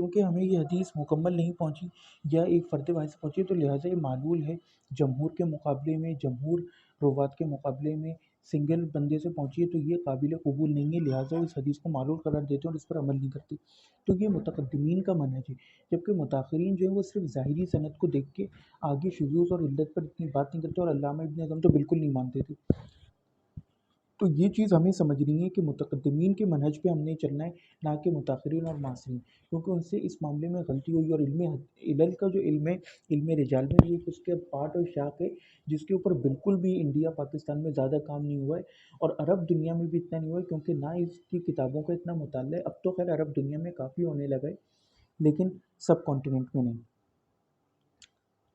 کیونکہ ہمیں یہ حدیث مکمل نہیں پہنچی یا ایک فرد واحد سے پہنچی، تو لہٰذا یہ معلول ہے، جمہور کے مقابلے میں، جمہور روات کے مقابلے میں سنگل بندے سے پہنچی ہے، تو یہ قابل قبول نہیں ہے، لہٰذا وہ اس حدیث کو معلول قرار دیتے ہیں اور اس پر عمل نہیں کرتے۔ تو یہ متقدمین کا منہج ہے، جبکہ متاخرین جو ہیں وہ صرف ظاہری سند کو دیکھ کے آگے شذوذ اور علت پر اتنی بات نہیں کرتے، اور علامہ ابن حزم تو بالکل نہیں مانتے تھے۔ تو یہ چیز ہمیں سمجھنی ہے کہ متقدمین کے منہج پہ ہم نے چلنا ہے، نہ کہ متاخرین اور معاصرین، کیونکہ ان سے اس معاملے میں غلطی ہوئی، اور علم علل کا جو علم ہے، علم رجال میں یہ اس کے پارٹ اور شاخ ہے جس کے اوپر بالکل بھی انڈیا پاکستان میں زیادہ کام نہیں ہوا ہے، اور عرب دنیا میں بھی اتنا نہیں ہوا ہے، کیونکہ نہ اس کی کتابوں کا اتنا مطالعہ ہے۔ اب تو خیر عرب دنیا میں کافی ہونے لگا ہے، لیکن سب کانٹیننٹ میں نہیں۔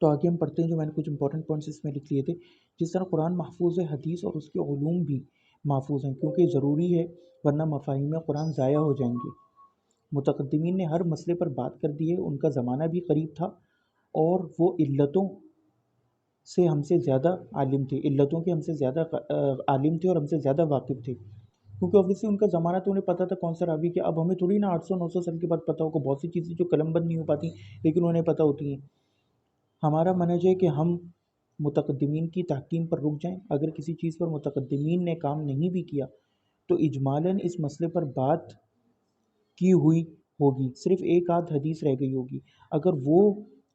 تو آگے ہم پڑھتے ہیں، جو میں نے کچھ امپورٹنٹ پوائنٹس اس میں لکھ لیے تھے۔ جس طرح قرآن محفوظ ہے، حدیث اور اس کے علوم بھی محفوظ ہیں، کیونکہ ضروری ہے، ورنہ مفاہیم قرآن ضائع ہو جائیں گے۔ متقدمین نے ہر مسئلے پر بات کر دی ہے، ان کا زمانہ بھی قریب تھا، اور وہ علتوں سے ہم سے زیادہ عالم تھے، علتوں کے ہم سے زیادہ عالم تھے اور ہم سے زیادہ واقف تھے، کیونکہ اوبیسلی ان کا زمانہ تو انہیں پتہ تھا کون سا راوی کیا۔ اب ہمیں تھوڑی نا 800 900 سال کے بعد پتہ ہوگا، بہت سی چیزیں جو قلم بند نہیں ہو پاتی لیکن انہیں پتہ ہوتی ہیں۔ ہمارا منہج ہے کہ ہم متقدمین کی تحکیم پر رک جائیں، اگر کسی چیز پر متقدمین نے کام نہیں بھی کیا تو اجمالاً اس مسئلے پر بات کی ہوئی ہوگی، صرف ایک آدھ حدیث رہ گئی ہوگی، اگر وہ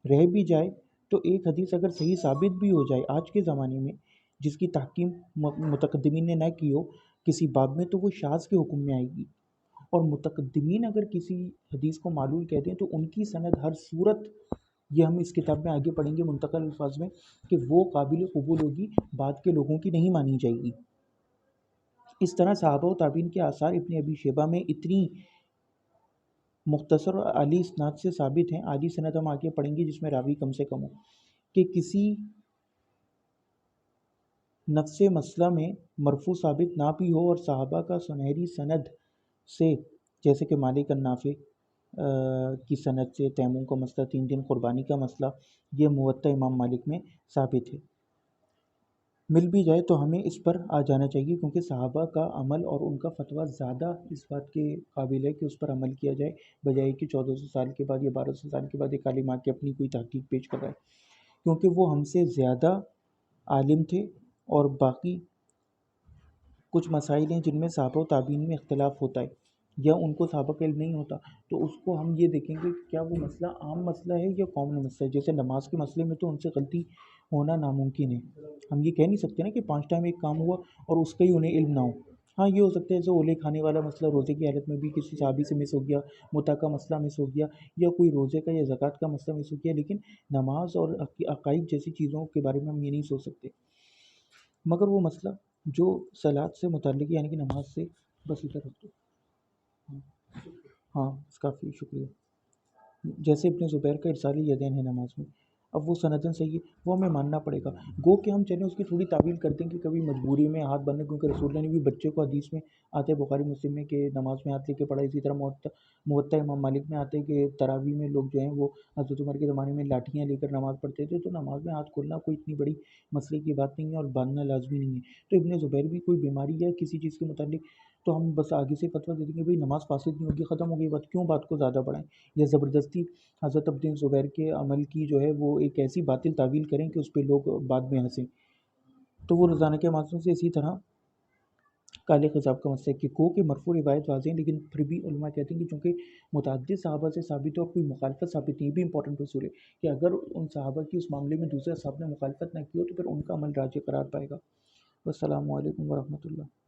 رہ بھی جائے تو ایک حدیث اگر صحیح ثابت بھی ہو جائے آج کے زمانے میں، جس کی تحکیم متقدمین نے نہ کی ہو کسی باب میں، تو وہ شاذ کے حکم میں آئے گی، اور متقدمین اگر کسی حدیث کو معلول کہہ دیں تو ان کی سند ہر صورت، یہ ہم اس کتاب میں آگے پڑھیں گے منتقل الفاظ میں، کہ وہ قابل قبول ہوگی، بعد کے لوگوں کی نہیں مانی جائے گی۔ اس طرح صحابہ و تابعین کے آثار ابن ابی شیبہ میں اتنی مختصر اور عالی اسناد سے ثابت ہیں، عالی سند ہم آگے پڑھیں گے جس میں راوی کم سے کم ہو، کہ کسی نفس مسئلہ میں مرفوع ثابت نہ بھی ہو، اور صحابہ کا سنہری سند سے، جیسے کہ مالک النافع کی سند سے تیمم کا مسئلہ، 3 دن قربانی کا مسئلہ، یہ موطا امام مالک میں ثابت ہے، مل بھی جائے تو ہمیں اس پر آ جانا چاہیے، کیونکہ صحابہ کا عمل اور ان کا فتویٰ زیادہ اس بات کے قابل ہے کہ اس پر عمل کیا جائے، بجائے کہ 1400 سال کے بعد یا 1200 سال کے بعد ایک عالم آ کے اپنی کوئی تحقیق پیش کر رہا ہے، کیونکہ وہ ہم سے زیادہ عالم تھے، اور باقی کچھ مسائل ہیں جن میں صحابہ و تابعین میں اختلاف ہوتا ہے، یا ان کو صحابہ کا علم نہیں ہوتا، تو اس کو ہم یہ دیکھیں گے کہ کیا وہ مسئلہ عام مسئلہ ہے یا کامن مسئلہ ہے۔ جیسے نماز کے مسئلے میں تو ان سے غلطی ہونا ناممکن ہے، ہم یہ کہہ نہیں سکتے نا کہ 5 ٹائم ایک کام ہوا اور اس کا ہی انہیں علم نہ ہو۔ ہاں یہ ہو سکتا ہے جیسے اولے کھانے والا مسئلہ روزے کی حالت میں بھی کسی صحابی سے مس ہو گیا، متع کا مسئلہ مس ہو گیا، یا کوئی روزے کا یا زکوٰۃ کا مسئلہ مس ہو گیا، لیکن نماز اور عقائد جیسی چیزوں کے بارے میں ہم یہ نہیں سوچ سکتے، مگر وہ مسئلہ جو صلاۃ سے متعلق ہے، یعنی کہ نماز سے، بس ادھر رکھ دو، ہاں کافی شکریہ، جیسے ابن زبیر کا ارسال یدین ہے نماز میں، اب وہ سندن صحیح ہے، وہ ہمیں ماننا پڑے گا، گو کہ ہم چلیں اس کی تھوڑی تعویل کرتے ہیں کہ کبھی مجبوری میں ہاتھ بندھنے، کیونکہ رسول اللہ نے بھی بچے کو حدیث میں آتے ہیں بخاری مسلم میں کہ نماز میں ہاتھ لے کے پڑھا، اسی طرح موطا امام مالک میں آتے ہیں کہ تراویح میں لوگ جو ہیں وہ حضرت عمر کے زمانے میں لاٹھیاں لے کر نماز پڑھتے تھے، تو نماز میں ہاتھ کھولنا کوئی اتنی بڑی مسئلے کی بات نہیں ہے، اور باندھنا لازمی نہیں ہے۔ تو ابن زبیر بھی کوئی بیماری یا کسی چیز کے متعلق، تو ہم بس آگے سے فتویٰ دے دیں گے بھائی نماز فاسد نہیں ہوگی، ختم ہو گئی بات، کیوں بات کو زیادہ بڑھائیں، یا زبردستی حضرت ابن زبیر کے عمل کی جو ہے وہ ایک ایسی باطل تعویل کریں کہ اس پہ لوگ بعد میں ہنسیں۔ تو وہ روزانہ کے معصوم سے اسی طرح کالے خضاب کا مسئلہ کہ کہ مرفوع روایت واضح ہیں، لیکن پھر بھی علماء کہتے ہیں کہ چونکہ متعدد صحابہ سے ثابت ہے اور کوئی مخالفت ثابت نہیں، یہ بھی امپورٹنٹ اصول ہے کہ اگر ان صحابہ کی اس معاملے میں دوسرے صحابہ نے مخالفت نہ کی ہو تو پھر ان کا عمل راجح قرار پائے گا۔ والسلام علیکم ورحمۃ اللہ۔